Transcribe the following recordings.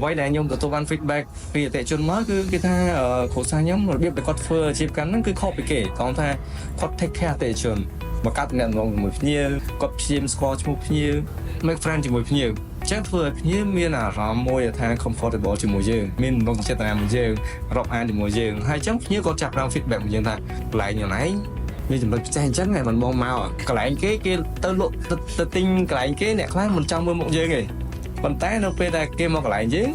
ไว้ได้ยมตัววันฟีดแบ็กปีแต่จนมาคือกีตาโฆษณาย้ำระเบียบแต่คอร์เฟอร์ชีพกันนั่นคือข้อไปเกตตอนท้ายคอร์เทคแคร์แต่จนมากัดเนี่ยลงมือเพี้ยก็ชิมสกอร์ชมือเพี้ยไม่เฟรนช์มือเพี้ยแจ้งเพื่อเพี้ยมีน่ารำมวยทางคอมฟอร์ตบอลจมูกยืงมีนลงเจตนามือยืงรอบอ่านจมูกยืงให้จังเพี้ยก็จับรางฟีดแบ็กมือยืงทางไหลอย่างไหนมีจำนวนใจจังไงมันมองมาอ่ะกไหลเก๋เตลุตติงกไหลเก๋เนี่ยคล้ายมันจังมือมือยืงไงปันแต่เราไปได้เกมมาไหลยืง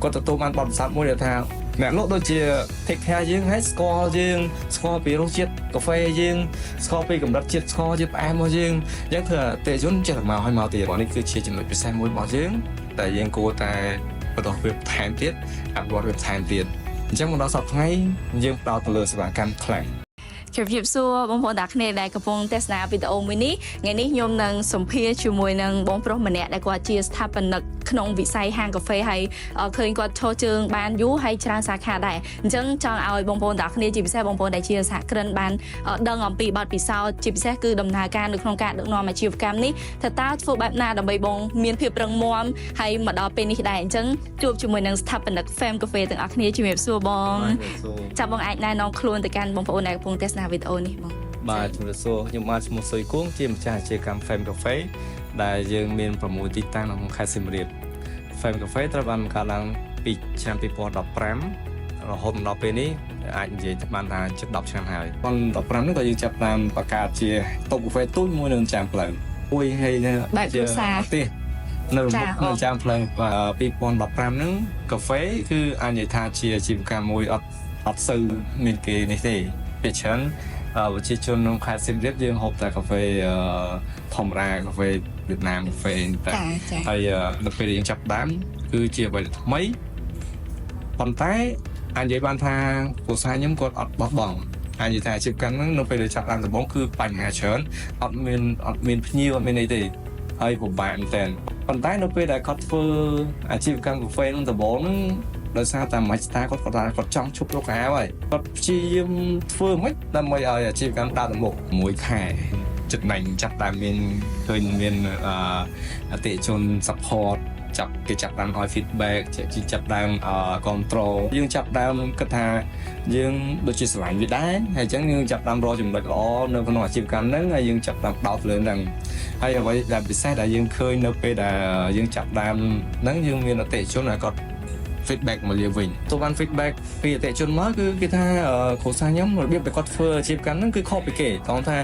ก็ตัวตัวมันบอลซับมวยเดียวทางเนี่ยโลกโดยเฉพาะเทคแคร์ยืงให้สกอร์ยืงสกอร์ปีรสเจ็ดกาแฟยืงสกอร์ปีกับรัดเจ็ดสกอร์ยืงแอมยืงยังเถอะแต่ยุ่นจะมาให้มาตีบอลนี่คือเชียร์จำนวนเป็นแซมมวยบอลยืงแต่ยังกูแต่ประตูเว็บแทนเตี้ยอัดบอลเว็บแทนเตี้ยจังมันเราสับให้ยืงเปล่าตัวเลือดสบายการแข่งជំរាបសួរបងប្អូនអ្នកគ្នាដែលកំពុងទស្សនាវីដេអូមួយនេះថ្ងៃនេះខ្ញុំនឹងសម្ភាសជាមួយនឹងបងប្រុសម្នាក់ដែលគាត់ជាស្ថាបនិកក្នុងវិស័យហាងកាហ្វេហើយឃើញគាត់ឈរជើងបានយូរហើយច្រើនសាខាដែរអញ្ចឹងចង់ឲ្យបងប្អូនអ្នកគ្នាជាពិសេសបងប្អូនដែលជាសហគ្រិនបានដឹងអំពីបទពិសោធន៍ជាពិសេសគឺដំណើរការនៅក្នុងការដឹកនាំអាជីវកម្មនេះថាតើធ្វើបែបណាដើម្បីបងមានភាពរឹងមាំហើយមកដល់ពេលនេះដែរអញ្ចឹងជួបជាមួយនឹងស្ថាបនិក Fam Cafe ទាំងអស់គ្នាជំរាបសួរបងចាប់បងអាចណែនាំខ្លួនទៅកាន់បងប្អូនដែលកំពុងទស្សនាវីដេអូនេះបងបាទជំរាបសួរខ្ញុំបាទឈ្មោះសុយគង់ជាម្ចាស់អាជីវកម្ម Fam Cafe ដែលយើងមាន6ទីតាំងនៅក្នុងខេត្តសៀមរាប Fam Cafe ត្រូវបានបង្កើតឡើងពីឆ្នាំ2015រហូតមកដល់ពេលនេះអាចនិយាយបានថាជិត10ឆ្នាំហើយ2015នេះក៏យើងចាប់តាមបង្កើតជាតូបកាហ្វេទូចមួយនៅចាំផ្លូវមួយហើយបែបគ្រួសារទេនៅចាំផ្លូវ2015ហ្នឹងកាហ្វេគឺអាចនិយាយថាជាអាជីវកម្មមួយអត់សូវមានគេនេះទេពីច្រើនប្រជាជនក្នុងខេត្តសៀមរាបយើងហូបតែកាហ្វេធម្មតាកាហ្វេវៀតណាមកាហ្វេតែហើយដល់ពេលយើងចាប់ដើមគឺជាអ្វីថ្មីប៉ុន្តែអាចនិយាយបានថាគ្រួសារខ្ញុំគាត់អត់បោះបង់អាចនិយាយថាអាជីវកម្មហ្នឹងនៅពេលដែលចាប់ដើមដំបូងគឺបញ្ហាច្រើនអត់មានភ្ញៀវអត់មានអីទេហើយពិបាកមែនតើប៉ុន្តែនៅពេលដែលគាត់ធ្វើអាជីវកម្មកាហ្វេហ្នឹងដំបូងហ្នឹងដោយសារតែមិនស្តាគាត់ចង់ឈប់លោកកាហើយគាត់ព្យាយាមធ្វើមិនដើម្បីឲ្យអាជីវកម្មដើរទៅមុខមួយខែចំណេញចាប់តែមានឃើញមានអតិថិជន support គេចាប់ដើមឲ្យ feedback ចាប់ដើមcontrol យើងចាប់ដើមគិតថាយើងដូចជាស្រឡាញ់វាដែរហើយអញ្ចឹងយើងចាប់ដើមរកចំណុចល្អនៅក្នុងអាជីវកម្មហ្នឹងហើយយើងចាប់ដើមដោតលើហ្នឹងហើយអ្វីដែលពិសេសដែលយើងឃើញនៅពេលដែលយើងចាប់ដើមហ្នឹងយើងមានអតិថិជនហើយគាត់feedback មកលើវិញទៅបាន feedback ពីអតិថិជនមកគឺគេថាគ្រួសារខ្ញុំរបៀបដែលគាត់ធ្វើអាជីវកម្មហ្នឹងគឺខុសពីគេតោះថា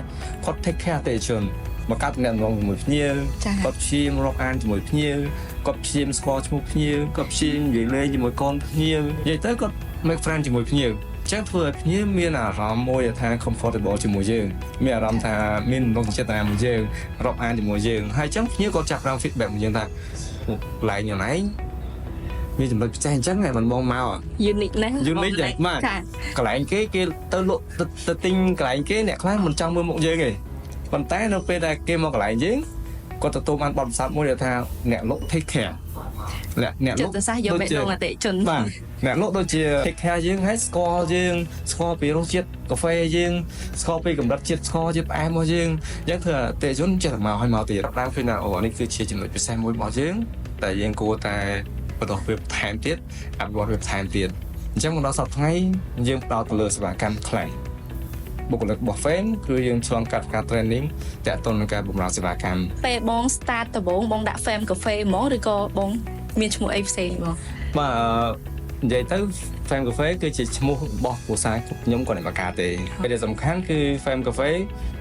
គាត់ take care អតិថិជនមកកាត់អ្នកងជាមួយភ្ញៀវគាត់ព្យាយាមរកអានជាមួយភ្ញៀវគាត់ព្យាយាមស្គាល់ឈ្មោះភ្ញៀវគាត់ព្យាយាមនិយាយលេងជាមួយកូនភ្ញៀវនិយាយទៅគាត់ make friend ជាមួយភ្ញៀវចឹងធ្វើឲ្យភ្ញៀវមានអារម្មណ៍មួយថា comfortable ជាមួយយើងមានអារម្មណ៍ថាមានទំនុកចិត្តតាមយើងរកអានជាមួយយើងហើយចឹងភ្ញៀវក៏ចាប់ផ្ដើម feedback មកយើងថាកន្លែងយ៉ាងណាមានចំណុចពិសេសអញ្ចឹងហ្នឹងមិនបងមក unique ណាស់ unique យ៉ាងម៉េចកន្លែងគេទៅលក់ទៅទិញកន្លែងគេអ្នកខ្លះមិនចង់មើលមុខយើងទេប៉ុន្តែនៅពេលដែលគេមកកន្លែងយើងគាត់ទទួលបានបទពិសោធន៍មួយដែលថាអ្នកលក់ take care អ្នកលក់ចិត្តសាស្ត្រយកបេះដូងអតិថិជនបាទអ្នកលក់ដូចជា take care យើងហើយស្គាល់យើងស្គាល់ពីរសជាតិកាហ្វេយើងស្គាល់ពីកម្រិតជាតិស្គាល់ជាផ្អែមរបស់យើងអញ្ចឹងធ្វើអតិថិជនចេះតែមកឲ្យមកទៀតតាមឃើញថាអូនេះគឺជាចំណុចពិសេសមួយរបស់យើងតែយើងគួរតែបន្តវាថែមទៀតអភិវឌ្ឍវាថែមទៀតអញ្ចឹងមកដល់សប្តាហ៍ថ្ងៃយើងផ្ដោតទៅលើសេវាកម្មខ្លាំងបុគ្គលិករបស់ Fam គឺយើងឆ្លងកាត់ការ training តាក់ទងនឹងការបម្រើសេវាកម្មពេលបង start ដំបូងបងដាក់ Fam Cafe ហ្មងឬក៏បងមានឈ្មោះអីផ្សេងបងបាទនិយាយទៅ Fam Cafe គឺជាឈ្មោះរបស់គ្រួសារខ្ញុំគាត់មិនបង្កើតទេពេលដែលសំខាន់គឺ Fam Cafe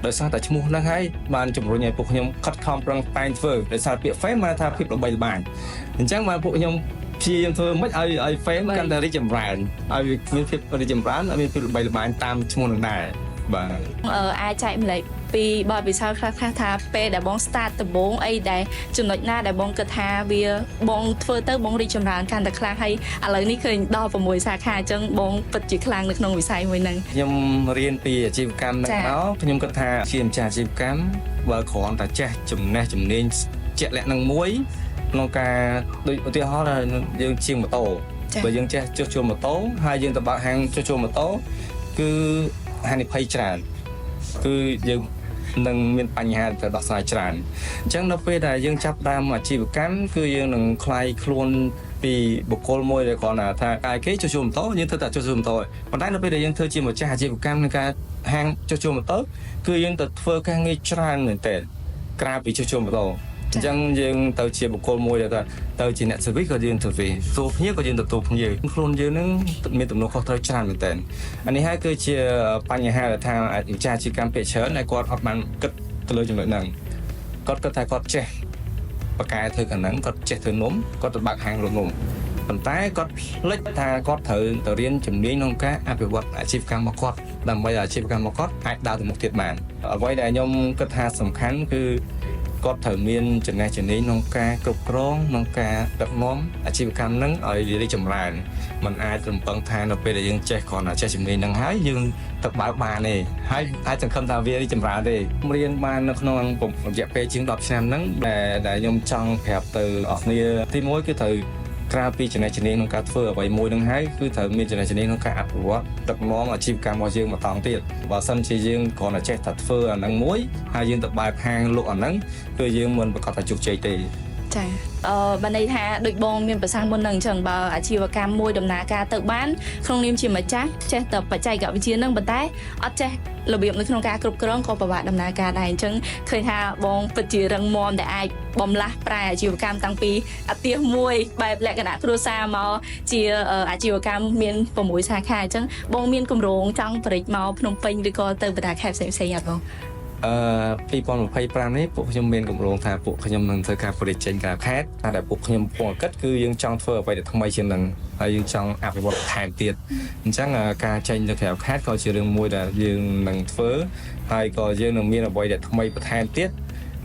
ដោយសារតែឈ្មោះហ្នឹងហើយបានជំរុញឲ្យពួកខ្ញុំខិតខំប្រឹងប្រែងធ្វើដោយសារពាក្យ Fam បានថាភាពល្បីល្បាញអញ្ចឹងបានពួកខ្ញុំព្យាយាមធ្វើមិនឲ្យ Fam កាន់តែរីកចម្រើនឲ្យមានភាពរីកចម្រើនឲ្យមានភាពល្បីល្បាញតាមឈ្មោះនឹងដែរបាទអាចចែកម្លែកពីបទពិសោធន៍ខ្លះថាពេលដែលបង start ដំបូងអីដែលចំណុចណាដែលបងគិតថាវាបងធ្វើទៅបងរីកចម្រើនកាន់តែខ្លាំងហើយឥឡូវនេះឃើញដល់6សាខាអញ្ចឹងបងពិតជាខ្លាំងនៅក្នុងវិស័យមួយហ្នឹងខ្ញុំរៀនពីអាជីវកម្មហ្នឹងមកខ្ញុំគិតថាជាម្ចាស់អាជីវកម្មបើគ្រាន់តែចេះចំណេះជំនាញជាក់លាក់នឹងមួយក្នុងការដូចឧទាហរណ៍យើងជិះម៉ូតូបើយើងចេះជួសជុលម៉ូតូហើយយើងទៅបើកហាងជួសជុលម៉ូតូគឺហានិភ័យច្រើនគឺយើងនឹងមានបញ្ហាទៅដោះស្រាយច្រើនអញ្ចឹងនៅពេលដែលយើងចាប់ដើមអាជីវកម្មគឺយើងនឹងคลายខ្លួនពី ពីបុគ្គលមួយដែលគាត់ថាកាយគេជួសជុលម៉ូតូយើងធ្វើតែជួសជុលម៉ូតូប៉ុន្តែនៅពេលដែលយើងធ្វើជាម្ចាស់អាជីវកម្មក្នុងការហាងជួសជុលម៉ូតូគឺយើងទៅធ្វើការងារច្រើនមែនតើក្រៅពីជួសជុលម៉ូតូអញ្ចឹងយើងទៅជាបុគ្គលមួយដែលទៅជាអ្នក service ក៏យើង service ទទួលភ្ញៀវក៏យើងទទួលភ្ញៀវខ្លួនយើងនឹងមានទំនួលខុសត្រូវច្រើនមែនតើអានេះហើយគឺជាបញ្ហាដែលថាម្ចាស់អាជីវកម្មពាក្យច្រើនដែលគាត់អត់បានគិតទៅលើចំណុចហ្នឹងគាត់គិតថាគាត់ចេះបកកែធ្វើកណ្ដឹងគាត់ចេះធ្វើនំគាត់ទៅបើកហាងលក់នំប៉ុន្តែគាត់ភ្លេចថាគាត់ត្រូវទៅរៀនជំនាញក្នុងការអភិវឌ្ឍអាជីវកម្មរបស់គាត់ដើម្បីឲ្យអាជីវកម្មរបស់គាត់អាចដើរទៅមុខទៀតបានអ្វីដែលខ្ញុំគិតថាសំខាន់គឺគាត់ត្រូវមានចំណេះជំនាញក្នុងការគ្រប់គ្រងក្នុងការដឹកនាំអាជីវកម្មហ្នឹងឲ្យរីកចម្រើនมันអាចរំពឹងថានៅពេលដែលយើងចេះគ្រាន់តែចេះជំនាញហ្នឹងហើយយើងទៅបើកបានទេហើយអាចសង្ឃឹមថាវារីកចម្រើនទេរៀនបាននៅក្នុងរយៈពេលជាង10ឆ្នាំហ្នឹងដែលខ្ញុំចង់ប្រាប់ទៅអស់គ្នាទី1គឺត្រូវក្រៅពីចំណេះជំនាញក្នុងការធ្វើអ្វីមួយហ្នឹងហើយគឺត្រូវមានចំណេះជំនាញក្នុងការអភិវឌ្ឍដឹកនាំអាជីវកម្មរបស់យើងមកតង់ទៀតបើសិនជាយើងគ្រាន់តែចេះតែធ្វើអាហ្នឹងមួយហើយយើងទៅបើកហាងលក់អាហ្នឹងគឺយើងមិនប្រកាសថាជោគជ័យទេចាបានន័យថាដូចបងមានប្រសាសន៍មុនហ្នឹងអញ្ចឹងបើអាជីវកម្មមួយដំណើរការទៅបានក្នុងនាមជាម្ចាស់ចេះតែបច្ចេកវិទ្យាហ្នឹងប៉ុន្តែអត់ចេះរបៀបនៅក្នុងការគ្រប់គ្រងក៏ពិបាកដំណើរការដែរអញ្ចឹងឃើញថាបងពិតជារឹងមាំដែលអាចបំលាស់ប្រែអាជីវកម្មតាំងពីអាទិះមួយបែបលក្ខណៈគ្រួសារមកជាអាជីវកម្មមាន6សាខាអញ្ចឹងបងមានគម្រោងចង់បរិចមកភ្នំពេញឬក៏ទៅបណ្ដាខេត្តផ្សេងៗអត់បង2025នេះពួកខ្ញុំមានគម្រោងថាពួកខ្ញុំនឹងធ្វើការបរិចេញក្រៅខេត្តតែពួកខ្ញុំពងគិតគឺយើងចង់ធ្វើអ្វីដែលថ្មីជាងនឹងហើយយើងចង់អភិវឌ្ឍថែមទៀតអញ្ចឹងការចេញទៅក្រៅខេត្តក៏ជារឿងមួយដែលយើងនឹងធ្វើហើយក៏យើងនឹងមានអ្វីដែលថ្មីបន្ថែមទៀត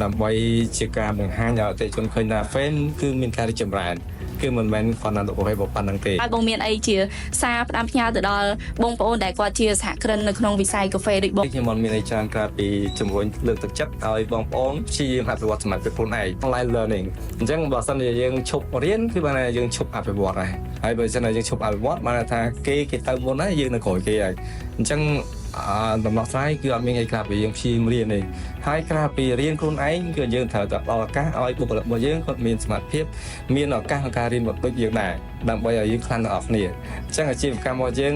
ដើម្បីជាការបង្ហាញឲ្យអតិថិជនឃើញថា Fan គឺមានការរីកចម្រើនគឺមិនមែនគាត់ណាស់ទៅប៉ុណ្ណឹងទេហើយបងមានអីជាសារផ្ដាំផ្ញើទៅដល់បងប្អូនដែលគាត់ជាសហគ្រិននៅក្នុងវិស័យកាហ្វេដូចបងខ្ញុំមិនមានអីច្រើនក្រៅពីជំរុញលើកទឹកចិត្តឲ្យបងប្អូនព្យាយាមអភិវឌ្ឍសមត្ថភាពខ្លួនឯង online learning អញ្ចឹងបើសិនជាយើងឈប់រៀនគឺបានថាយើងឈប់អភិវឌ្ឍហើយបើសិនជាយើងឈប់អភិវឌ្ឍបានថាគេទៅមុនហើយយើងនៅក្រោយគេហើយអញ្ចឹងដំណោះស្រាយគឺអត់មានអីក្រៅពីយើងព្យាយាមរៀនទេហើយក្រៅពីរៀនខ្លួនឯងគឺយើងត្រូវតែផ្ដល់ឱកាសឲ្យបុគ្គលិករបស់យើងគាត់មានសមត្ថភាពមានឱកាសក្នុងការរៀនដូចយើងដែរដើម្បីឲ្យយើងខ្លាំងទាំងអស់គ្នាអញ្ចឹងអាជីវកម្មរបស់យើង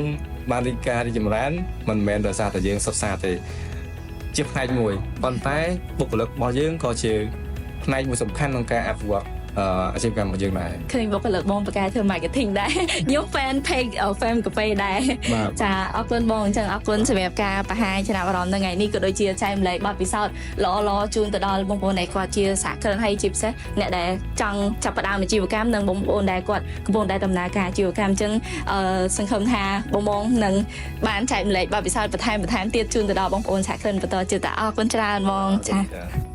បានរីកចម្រើនមិនមែនដោយសារតែយើងសិក្សាទេជាផ្នែកមួយប៉ុន្តែបុគ្គលិករបស់យើងក៏ជាផ្នែកមួយសំខាន់ក្នុងការអភិវឌ្ឍអាជីវកម្មរបស់យើងដែរឃើញបុគ្គលិកបងប្រកែធ្វើ marketing ដែរខ្ញុំ fan page fan កាហ្វេដែរចាអរគុណបងអញ្ចឹងអរគុណសម្រាប់ការបង្ហាញចំណាប់អារម្មណ៍នៅថ្ងៃនេះក៏ដូចជាចែកម្លែកបទពិសោធន៍ល្អៗជូនទៅដល់បងប្អូនដែលគាត់ជាសហគ្រិនហើយជាពិសេសអ្នកដែលចង់ចាប់ផ្ដើមអាជីវកម្មនិងបងប្អូនដែលគាត់កំពុងតែដំណើរការអាជីវកម្មអញ្ចឹងសង្ឃឹមថាបងនឹងបានចែកម្លែកបទពិសោធន៍បន្ថែមទៀតជូនទៅដល់បងប្អូនសហគ្រិនបន្តទៀតអរគុណច្រើនបងចា